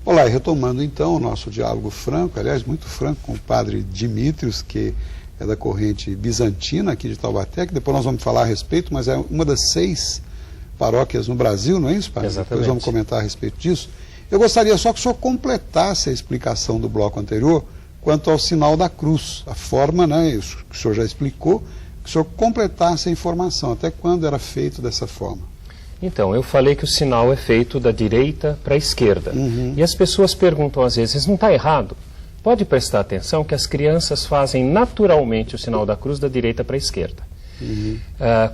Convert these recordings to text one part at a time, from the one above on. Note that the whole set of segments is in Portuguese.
Olá, e retomando então o nosso diálogo franco, aliás, muito franco, com o padre Dimitrios, que é da corrente bizantina aqui de Taubaté, que depois nós vamos falar a respeito, mas é uma das 6 paróquias no Brasil, não é isso, padre? Exatamente. Depois vamos comentar a respeito disso. Eu gostaria só que o senhor completasse a explicação do bloco anterior quanto ao sinal da cruz, a forma, né, isso que o senhor já explicou, que o senhor completasse a informação, até quando era feito dessa forma. Então, eu falei que o sinal é feito da direita para a esquerda. E as pessoas perguntam às vezes, não está errado? Pode prestar atenção que as crianças fazem naturalmente o sinal da cruz da direita para a esquerda.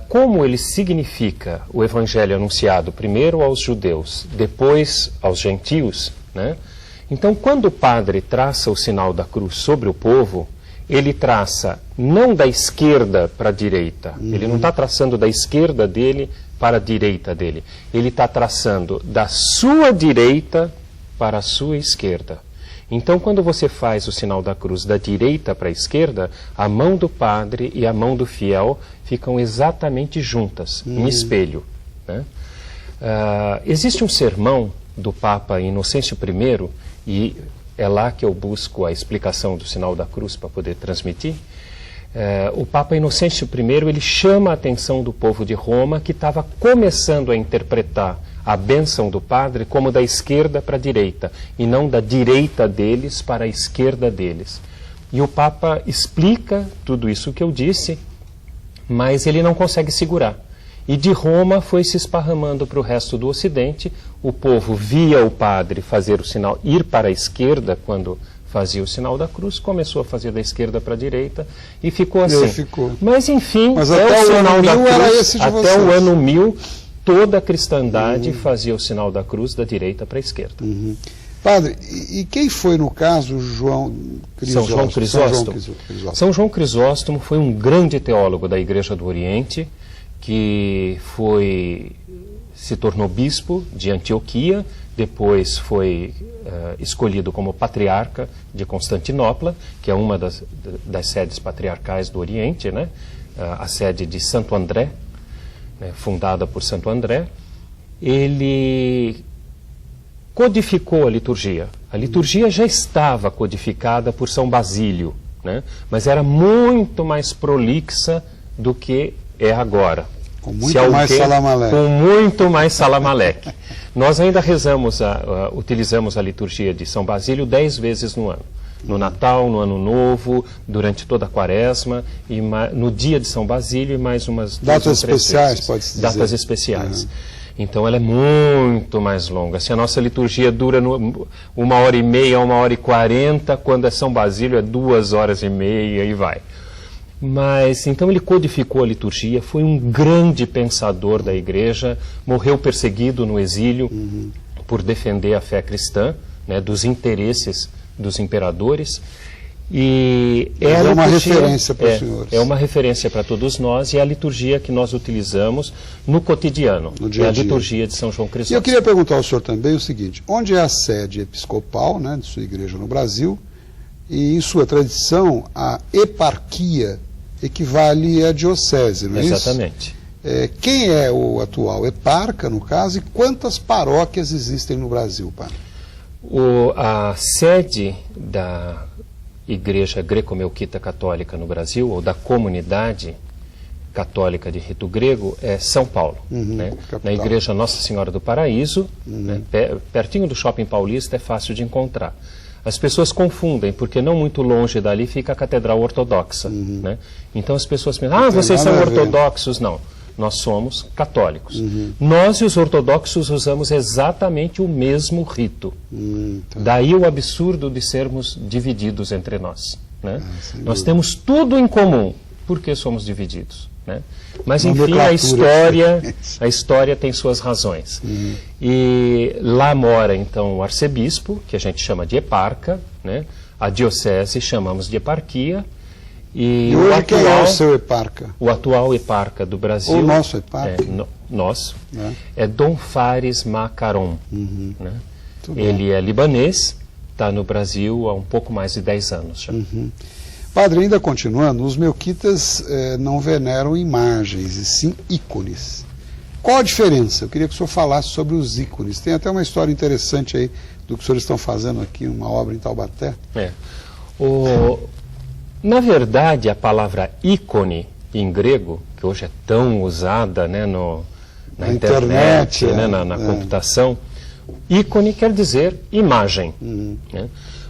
Como ele significa o evangelho anunciado primeiro aos judeus, depois aos gentios, né? Então, quando o padre traça o sinal da cruz sobre o povo, ele traça não da esquerda para a direita, ele não está traçando da esquerda dele para a direita dele, ele está traçando da sua direita para a sua esquerda. Então, quando você faz o sinal da cruz da direita para a esquerda, a mão do padre e a mão do fiel ficam exatamente juntas, em espelho, né? Existe um sermão do Papa Inocêncio I, e é lá que eu busco a explicação do sinal da cruz para poder transmitir. O Papa Inocêncio I, ele chama a atenção do povo de Roma, que estava começando a interpretar a bênção do padre como da esquerda para a direita, e não da direita deles para a esquerda deles. E o Papa explica tudo isso que eu disse, mas ele não consegue segurar. E de Roma foi se esparramando para o resto do Ocidente, o povo via o padre fazer o sinal, ir para a esquerda quando fazia o sinal da cruz, começou a fazer da esquerda para a direita e ficou assim. Mas enfim, mas até o sinal da cruz, era esse de até vocês. O ano 1000, toda a cristandade fazia o sinal da cruz da direita para a esquerda. Padre, e quem foi no caso São João Crisóstomo? São João Crisóstomo foi um grande teólogo da Igreja do Oriente, que se tornou bispo de Antioquia, depois foi escolhido como patriarca de Constantinopla, que é uma das sedes patriarcais do Oriente, né? A sede de Santo André, né? Fundada por Santo André. Ele codificou a liturgia. A liturgia já estava codificada por São Basílio, né? Mas era muito mais prolixa do que é agora. Com muito mais Salamaleque. Com muito mais Salamaleque. Nós ainda utilizamos a liturgia de São Basílio 10 vezes no ano. No Natal, no Ano Novo, durante toda a Quaresma, e no dia de São Basílio e mais umas datas especiais, pode-se dizer. Datas especiais. Então ela é muito mais longa. Se a nossa liturgia dura 1h30, 1h40, quando é São Basílio é 2h30 e vai. Mas, então ele codificou a liturgia, foi um grande pensador da Igreja, morreu perseguido no exílio por defender a fé cristã, né, dos interesses dos imperadores. E é uma referência para os senhores. É uma referência para todos nós, e é a liturgia que nós utilizamos no cotidiano. No dia a dia. É a liturgia de São João Crisóstomo. E eu queria perguntar ao senhor também o seguinte: onde é a sede episcopal, né, de sua igreja no Brasil? E em sua tradição, a eparquia equivale à diocese, não é Exatamente. Isso? Quem é o atual eparca, no caso, e quantas paróquias existem no Brasil, padre? A sede da Igreja Greco-Melquita Católica no Brasil, ou da Comunidade Católica de Rito Grego, é São Paulo. Né? Na Igreja Nossa Senhora do Paraíso, né, pertinho do Shopping Paulista, é fácil de encontrar. As pessoas confundem, porque não muito longe dali fica a Catedral Ortodoxa. Né? Então as pessoas pensam, vocês são ortodoxos. Não, nós somos católicos. Nós e os ortodoxos usamos exatamente o mesmo rito. Daí o absurdo de sermos divididos entre nós. Né? Nós temos tudo em comum, porque somos divididos. Né? Mas enfim, a história tem suas razões. E lá mora então o arcebispo, que a gente chama de eparca, né? A diocese chamamos de eparquia. E hoje quem é o seu eparca? O atual eparca do Brasil. O nosso eparca? Nosso. É Dom Fares Macaron. Né? Ele é libanês, está no Brasil há um pouco mais de 10 anos já. Padre, ainda continuando, os melquitas não veneram imagens, e sim ícones. Qual a diferença? Eu queria que o senhor falasse sobre os ícones. Tem até uma história interessante aí do que os senhores estão fazendo aqui, uma obra em Taubaté? Na verdade, a palavra ícone em grego, que hoje é tão usada, né, na internet, né, na computação, ícone quer dizer imagem. Né?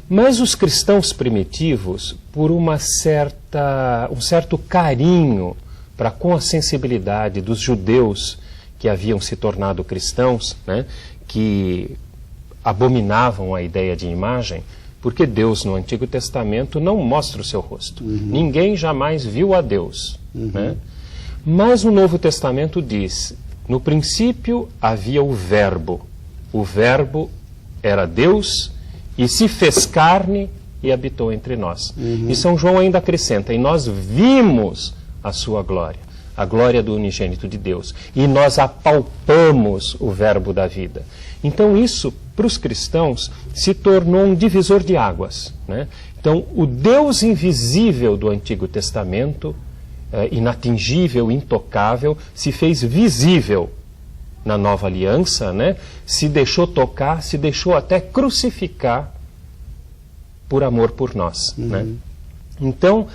Mas os cristãos primitivos, por um certo carinho para com a sensibilidade dos judeus que haviam se tornado cristãos, né, que abominavam a ideia de imagem, porque Deus no Antigo Testamento não mostra o seu rosto. Ninguém jamais viu a Deus. Né? Mas o Novo Testamento diz, no princípio havia o Verbo era Deus e se fez carne e habitou entre nós. E São João ainda acrescenta, e nós vimos a sua glória, a glória do unigênito de Deus, e nós apalpamos o Verbo da vida. Então isso, para os cristãos, se tornou um divisor de águas. Né? Então, o Deus invisível do Antigo Testamento, inatingível, intocável, se fez visível na Nova Aliança, né? Se deixou tocar, se deixou até crucificar por amor por nós. Né? Então,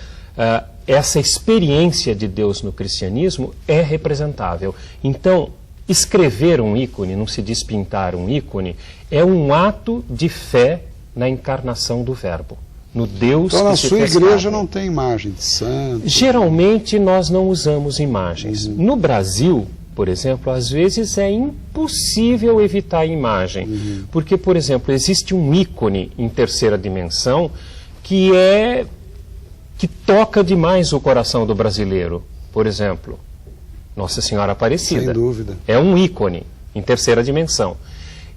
essa experiência de Deus no cristianismo é representável. Então, escrever um ícone, não se diz pintar um ícone, é um ato de fé na encarnação do Verbo, no Deus então, que na se sua fez igreja carne. não tem imagem de santo? Geralmente nós não usamos imagens. No Brasil, por exemplo, às vezes é impossível evitar a imagem. Porque, por exemplo, existe um ícone em terceira dimensão que toca demais o coração do brasileiro. Por exemplo, Nossa Senhora Aparecida. Sem dúvida. É um ícone em terceira dimensão.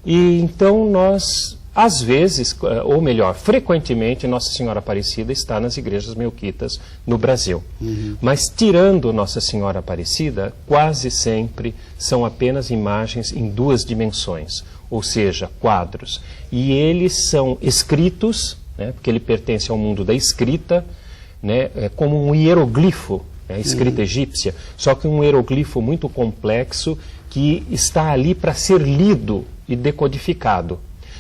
E então nós, às vezes, ou melhor, frequentemente, Nossa Senhora Aparecida está nas igrejas melquitas no Brasil. Mas tirando Nossa Senhora Aparecida, quase sempre são apenas imagens em duas dimensões, ou seja, quadros. E eles são escritos, né, porque ele pertence ao mundo da escrita, né, como um hieroglifo, a escrita egípcia, só que um hieroglifo muito complexo que está ali para ser lido e decodificado.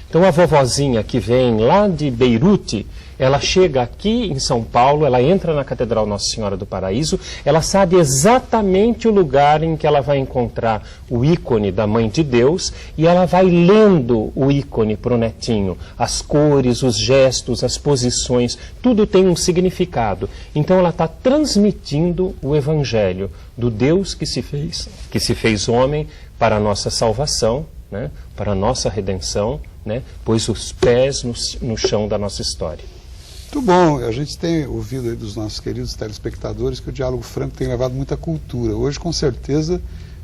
Então a vovozinha que vem lá de Beirute, ela chega aqui em São Paulo, ela entra na Catedral Nossa Senhora do Paraíso, ela sabe exatamente o lugar em que ela vai encontrar o ícone da Mãe de Deus e ela vai lendo o ícone para o netinho. As cores, os gestos, as posições, tudo tem um significado. Então ela está transmitindo o Evangelho do Deus que se fez homem para a nossa salvação, né, para a nossa redenção, né, pôs os pés no chão da nossa história. Muito bom, a gente tem ouvido aí dos nossos queridos telespectadores que o Diálogo Franco tem levado muita cultura. Hoje, com certeza,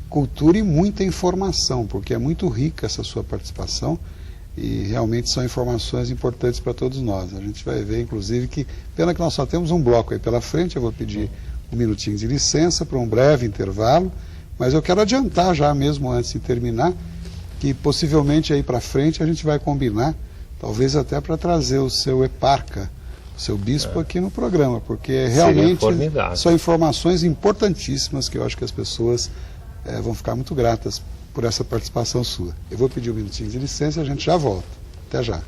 cultura e muita informação, porque é muito rica essa sua participação e realmente são informações importantes para todos nós. A gente vai ver, inclusive, que pena que nós só temos um bloco aí pela frente, eu vou pedir um minutinho de licença para um breve intervalo, mas eu quero adiantar já mesmo antes de terminar, que possivelmente aí para frente a gente vai combinar, talvez até para trazer o seu eparca, o seu bispo aqui no programa, porque realmente são informações importantíssimas que eu acho que as pessoas vão ficar muito gratas por essa participação sua. Eu vou pedir um minutinho de licença e a gente já volta. Até já.